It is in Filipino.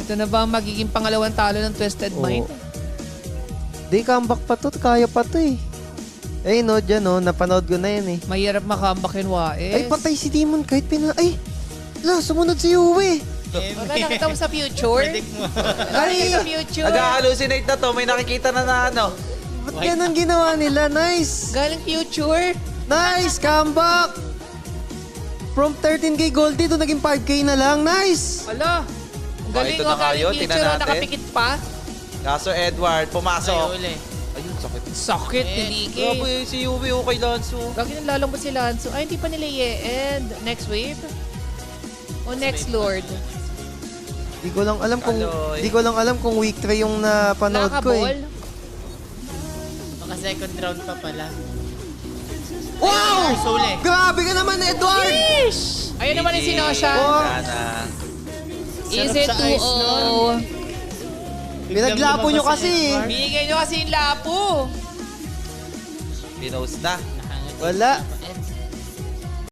Ito na ba ang magiging pangalawang talo ng Twisted Mind? Di, comeback pa to. Kaya pa to eh. Ay, no, dyan no. Napanood ko na yan eh. Mahirap makambak yun, Wais. Ay, patay si Demon kahit Ay! La, sumunod si Uwe. Wala, nakita mo sa future? Nakita sa future. Nag-hallucinate na to. May nakikita na ano. Ba't ganun ginawa nila? Nice! Galing future. Nice! Comeback! From 13k Goldie to naging 5k na lang. Nice! Ala. Ang galing ito ko, na nga galing yun. future. Tingnan natin. Nakapikit pa. Kaso Edward, pumasok. Ay, uli. Ayun, sakit. Sakit, niliki. Grabe si Yubi o kay Lanzo. Lagi nang lalambot si Lanzo. Ay, hindi pa nila i-end. Next wave? O next Lord? Di ko lang alam kung Aloy. di ko lang alam kung week 3 yung napanood ko Nakaball? eh. Baka second round pa pala. Wow! Sole. Grabe ka naman, Edward! Ayun naman yung sinosya. Oh, Sana. Is Sarap it sa ice, 2-0? pinaglapo nyo kasi eh. Binigay nyo kasi yung lapo. Pinost na. Nakangiti. Wala.